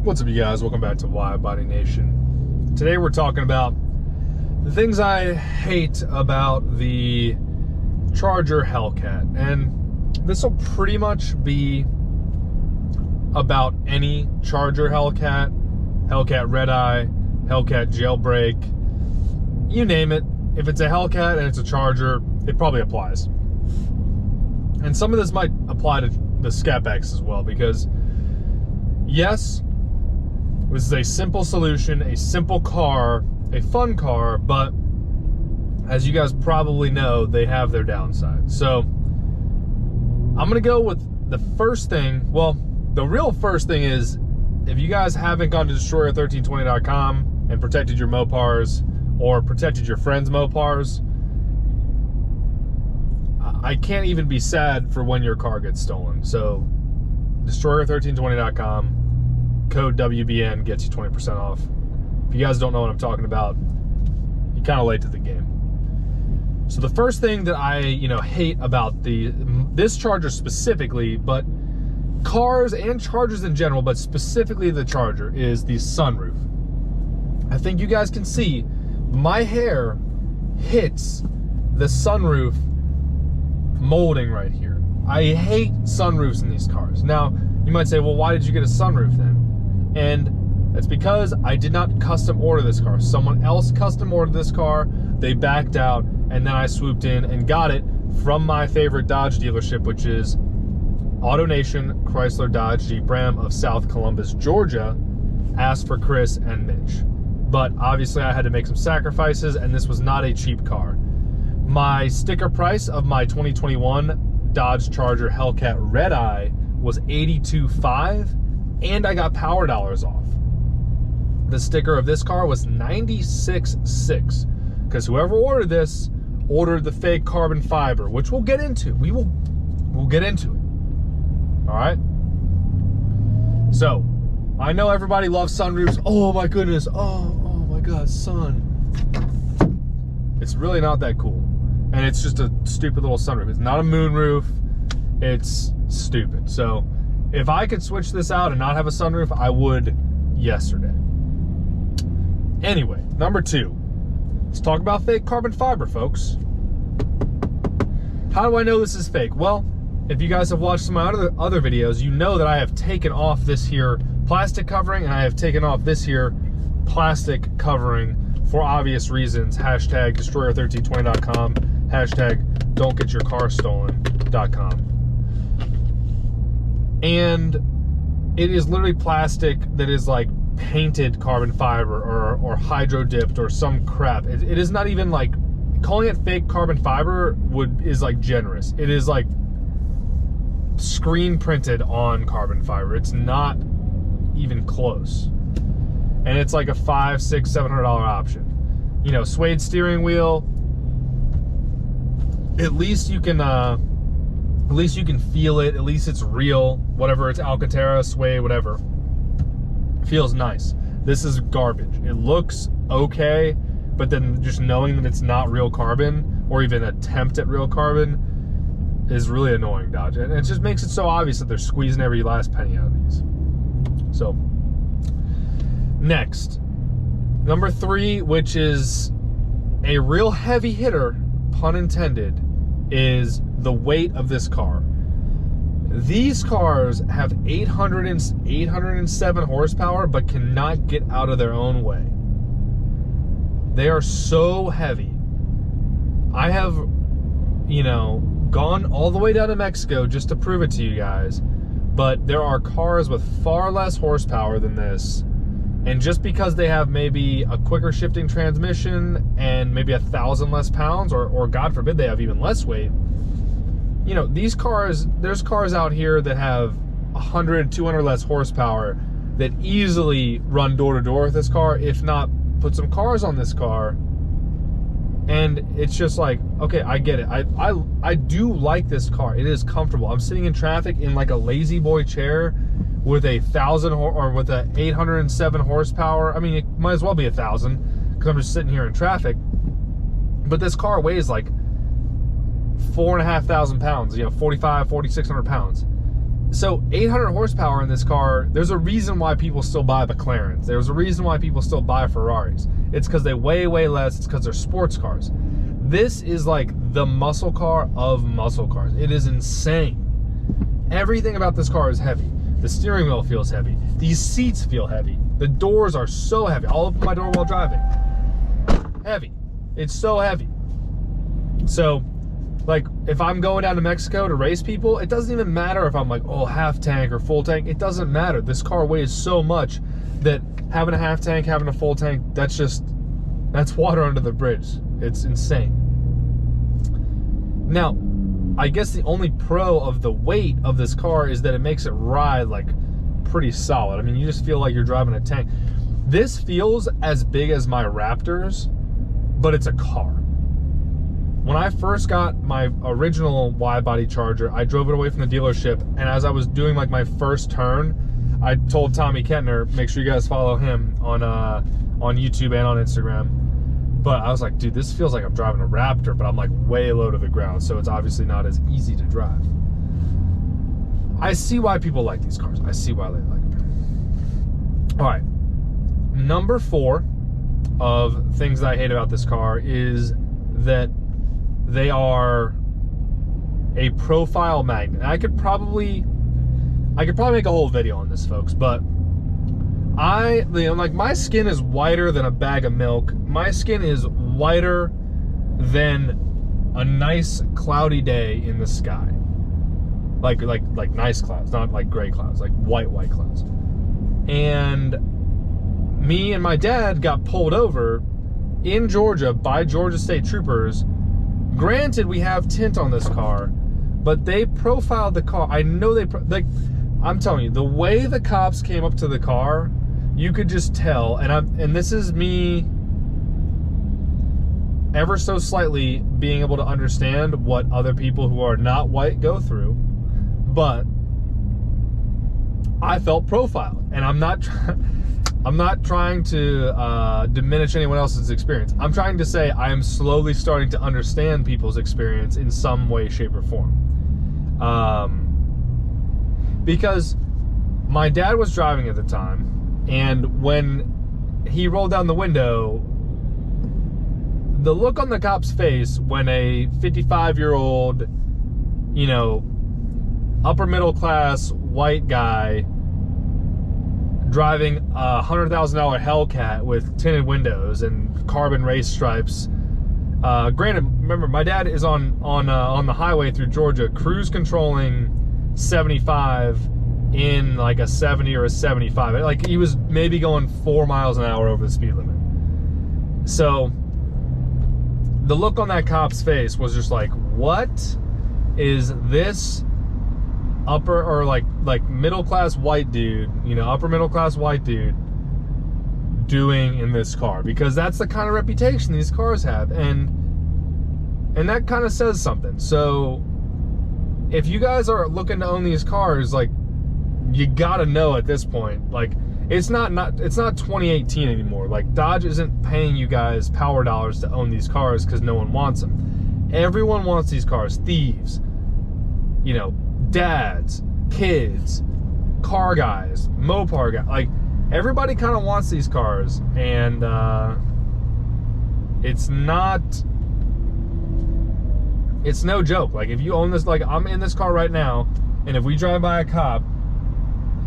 What's up, you guys? Welcome back to WideBody Nation. Today we're talking about the things I hate about the Charger Hellcat, and this will pretty much be about any Charger Hellcat, Hellcat Redeye, Hellcat Jailbreak, you name it. If it's a Hellcat and it's a Charger, it probably applies. And some of this might apply to the SCAT as well, because yes, this is a simple solution, a simple car, a fun car, but as you guys probably know, they have their downsides. So I'm gonna go with the first thing. Well, the real first thing is, if you guys haven't gone to destroyer1320.com and protected your Mopars or protected your friends' Mopars, I can't even be sad for when your car gets stolen. So destroyer1320.com, code WBN gets you 20% off. If you guys don't know what I'm talking about, you're kind of late to the game. So the first thing that I hate about this Charger specifically, but cars and Chargers in general, but specifically the Charger, is the sunroof. I think you guys can see my hair hits the sunroof molding right here. I hate sunroofs in these cars. Now, you might say, well, why did you get a sunroof then? And that's because I did not custom order this car. Someone else custom ordered this car, they backed out, and then I swooped in and got it from my favorite Dodge dealership, which is Autonation Chrysler Dodge Jeep Ram of South Columbus, Georgia. Asked for Chris and Mitch. But obviously I had to make some sacrifices, and this was not a cheap car. My sticker price of my 2021 Dodge Charger Hellcat Redeye was $82,500, and I got power dollars off. The sticker of this car was $96,600, because whoever ordered this ordered the fake carbon fiber, which we'll get into. We'll get into it. All right. So I know everybody loves sunroofs. Oh my goodness. Oh my God, sun. It's really not that cool. And it's just a stupid little sunroof. It's not a moonroof. It's stupid. So if I could switch this out and not have a sunroof, I would yesterday. Anyway, number two. Let's talk about fake carbon fiber, folks. How do I know this is fake? Well, if you guys have watched some of my other videos, you know that I have taken off this here plastic covering, and I have taken off this here plastic covering for obvious reasons. Hashtag destroyer1320.com, hashtag don'tgetyourcarstolen.com. And it is literally plastic that is like painted carbon fiber or hydro dipped or some crap. It is not even like, calling it fake carbon fiber is like generous. It is like screen printed on carbon fiber. It's not even close. And it's like a $500, $600, $700 option. You know, suede steering wheel, at least you can feel it. At least it's real. Whatever, it's Alcantara, suede, whatever. Feels nice. This is garbage. It looks okay, but then just knowing that it's not real carbon or even attempt at real carbon is really annoying, Dodge. And it just makes it so obvious that they're squeezing every last penny out of these. So, next, number three, which is a real heavy hitter, pun intended, is the weight of this car. These cars have 807 horsepower, but cannot get out of their own way. They are so heavy. I have, gone all the way down to Mexico just to prove it to you guys, but there are cars with far less horsepower than this, and just because they have maybe a quicker shifting transmission and maybe 1,000 less pounds, or God forbid they have even less weight, these cars, there's cars out here that have 100, 200 less horsepower that easily run door to door with this car, if not put some cars on this car. And it's just like, okay, I get it. I do like this car. It is comfortable. I'm sitting in traffic in like a lazy boy chair with a 1,000 or with a 807 horsepower. I mean, it might as well be 1,000 because I'm just sitting here in traffic. But this car weighs like 4,500 pounds, 4,600 pounds. So 800 horsepower in this car, there's a reason why people still buy McLarens. There's a reason why people still buy Ferraris. It's because they weigh way less. It's because they're sports cars. This is like the muscle car of muscle cars. It is insane. Everything about this car is heavy. The steering wheel feels heavy. These seats feel heavy. The doors are so heavy. I'll open my door while driving. Heavy. It's so heavy. So, like, if I'm going down to Mexico to race people, it doesn't even matter if I'm like, oh, half tank or full tank. It doesn't matter. This car weighs so much that having a half tank, having a full tank, that's water under the bridge. It's insane. Now, I guess the only pro of the weight of this car is that it makes it ride like pretty solid. I mean, you just feel like you're driving a tank. This feels as big as my Raptors, but it's a car. When I first got my original WideBody Charger, I drove it away from the dealership, and as I was doing like my first turn, I told Tommy Kettner, make sure you guys follow him on YouTube and on Instagram. But I was like, dude, this feels like I'm driving a Raptor, but I'm like way low to the ground, so it's obviously not as easy to drive. I see why people like these cars. I see why they like them. All right, number 4 of things that I hate about this car is that they are a profile magnet. And I could probably make a whole video on this, folks, but like, my skin is whiter than a bag of milk. My skin is whiter than a nice cloudy day in the sky. Like nice clouds, not like gray clouds, like white clouds. And me and my dad got pulled over in Georgia by Georgia State Troopers. Granted, we have tint on this car, but they profiled the car. I know I'm telling you, the way the cops came up to the car, you could just tell, and this is me ever so slightly being able to understand what other people who are not white go through, but I felt profiled, and I'm not trying to diminish anyone else's experience. I'm trying to say I am slowly starting to understand people's experience in some way, shape, or form. Because my dad was driving at the time, and when he rolled down the window, the look on the cop's face when a 55-year-old, you know, upper middle class white guy driving a $100,000 Hellcat with tinted windows and carbon race stripes. Granted, remember, my dad is on the highway through Georgia, cruise controlling 75 in like a 70 or a 75. Like, he was maybe going 4 miles an hour over the speed limit. So the look on that cop's face was just like, what is this upper or like middle class white dude, you know, upper middle class white dude doing in this car? Because that's the kind of reputation these cars have, and that kind of says something. So if you guys are looking to own these cars, like, you gotta know at this point, like, it's not 2018 anymore. Like, Dodge isn't paying you guys power dollars to own these cars because no one wants them. Everyone wants these cars. Thieves, you know, dads, kids, car guys, Mopar guys, like, everybody kind of wants these cars, and it's no joke. Like, if you own this, like, I'm in this car right now, and if we drive by a cop,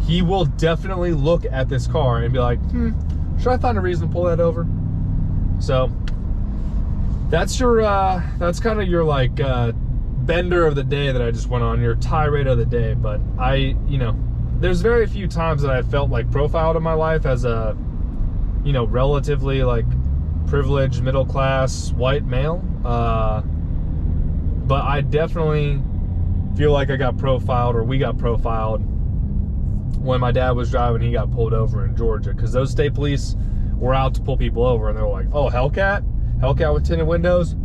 he will definitely look at this car and be like, should I find a reason to pull that over? So that's your that's kind of your like bender of the day that I just went on, your tirade of the day. But you know, there's very few times that I felt like profiled in my life as a, you know, relatively like privileged middle class white male, but I definitely feel like I got profiled, or we got profiled, when my dad was driving. He got pulled over in Georgia because those state police were out to pull people over, and they were like, oh, Hellcat with tinted windows,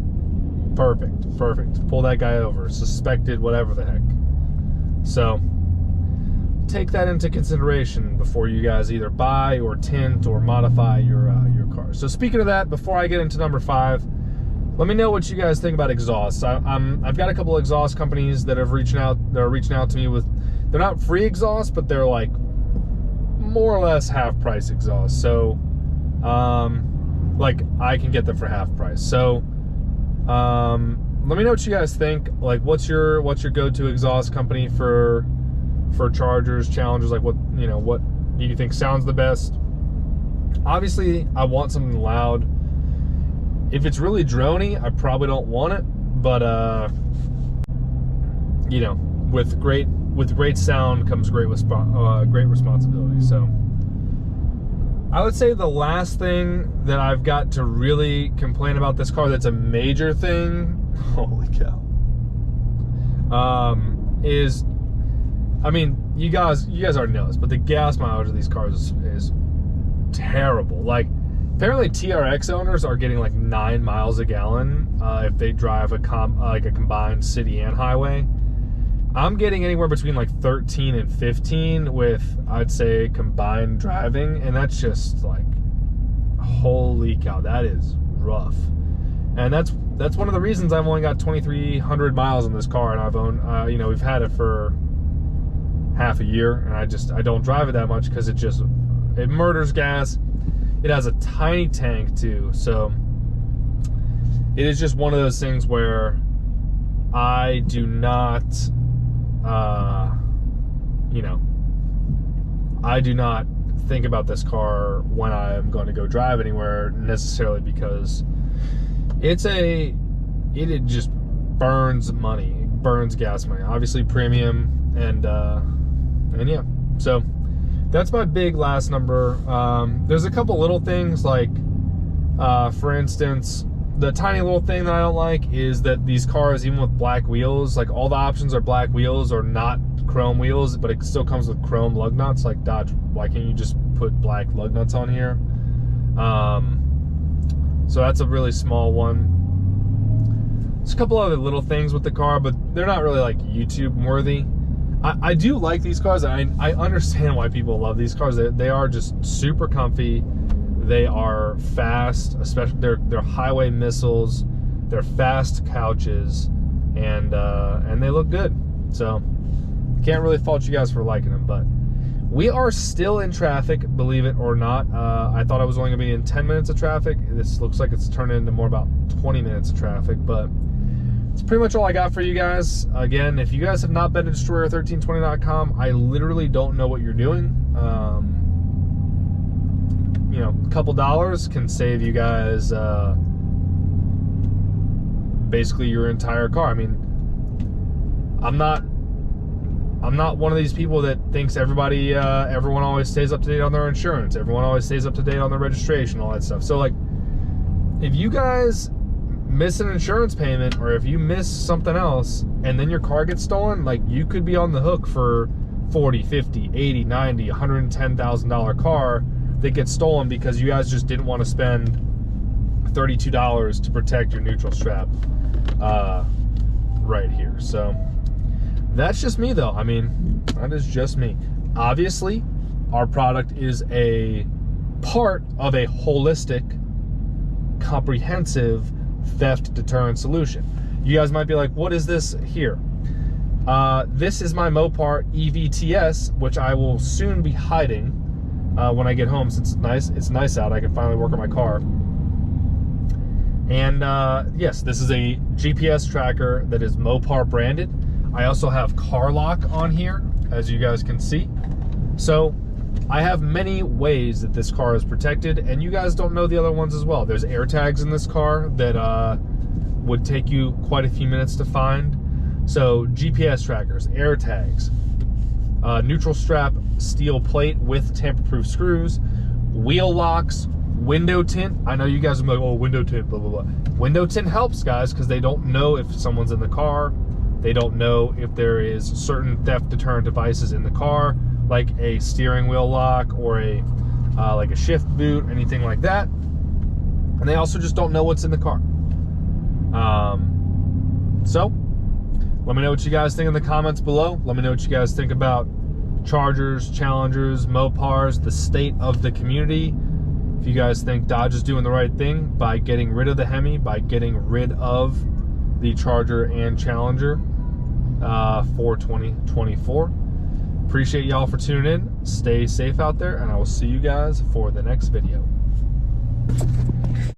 perfect, pull that guy over, suspected, whatever the heck. So take that into consideration before you guys either buy or tint or modify your car. So speaking of that, before I get into number 5, let me know what you guys think about exhausts. I've got a couple of exhaust companies that are reaching out to me with they're not free exhaust, but they're like more or less half price exhaust. So like I can get them for half price. So let me know what you guys think. Like, what's your go-to exhaust company for Chargers, Challengers? Like, what do you think sounds the best? Obviously, I want something loud. If it's really droney, I probably don't want it. But you know, with great sound comes great responsibility. So I would say the last thing that I've got to really complain about this car that's a major thing, holy cow, is, I mean, you guys already know this, but the gas mileage of these cars is terrible. Like, apparently TRX owners are getting like 9 miles a gallon if they drive a combined city and highway. I'm getting anywhere between like 13 and 15 with, I'd say, combined driving, and that's just like, holy cow, that is rough. And that's one of the reasons I've only got 2,300 miles on this car, and I've owned, you know, we've had it for half a year, and I don't drive it that much because it murders gas. It has a tiny tank too, so it is just one of those things where I do not, you know, I do not think about this car when I'm going to go drive anywhere necessarily, because it just burns money, burns gas money. Obviously premium, and yeah, so that's my big last number. There's a couple little things, like for instance, the tiny little thing that I don't like is that these cars, even with black wheels, like all the options are black wheels or not chrome wheels, but it still comes with chrome lug nuts. Like, Dodge, why can't you just put black lug nuts on here? So that's a really small one. There's a couple other little things with the car, but they're not really like YouTube worthy. I do like these cars. I understand why people love these cars. They are just super comfy. They are fast, especially they're highway missiles. They're fast couches, and they look good. So can't really fault you guys for liking them. But we are still in traffic, believe it or not. I thought I was only gonna be in 10 minutes of traffic. This looks like it's turning into more about 20 minutes of traffic, but it's pretty much all I got for you guys. Again, if you guys have not been to Destroyer1320.com, I literally don't know what you're doing. You know, a couple dollars can save you guys basically your entire car. I mean, I'm not one of these people that thinks everyone always stays up to date on their insurance. Everyone always stays up to date on their registration, all that stuff. So like, if you guys miss an insurance payment, or if you miss something else and then your car gets stolen, like, you could be on the hook for 40, 50, 80, 90, $110,000 car that gets stolen because you guys just didn't want to spend $32 to protect your neutral strap right here. So that's just me though. I mean, that is just me. Obviously, our product is a part of a holistic, comprehensive theft deterrent solution. You guys might be like, what is this here? This is my Mopar EVTS, which I will soon be hiding when I get home, since it's nice out. I can finally work on my car. And yes, this is a GPS tracker that is Mopar branded. I also have car lock on here, as you guys can see. So I have many ways that this car is protected, and you guys don't know the other ones as well. There's air tags in this car that would take you quite a few minutes to find. So GPS trackers, air tags, neutral strap steel plate with tamper-proof screws, wheel locks, window tint. I know you guys are like, oh, window tint, blah, blah, blah. Window tint helps, guys, because they don't know if someone's in the car. They don't know if there is certain theft deterrent devices in the car, like a steering wheel lock or like a shift boot, anything like that. And they also just don't know what's in the car. So let me know what you guys think in the comments below. Let me know what you guys think about Chargers, Challengers, Mopars, the state of the community. If you guys think Dodge is doing the right thing by getting rid of the Hemi, by getting rid of the Charger and Challenger for 2024. Appreciate y'all for tuning in. Stay safe out there, and I will see you guys for the next video.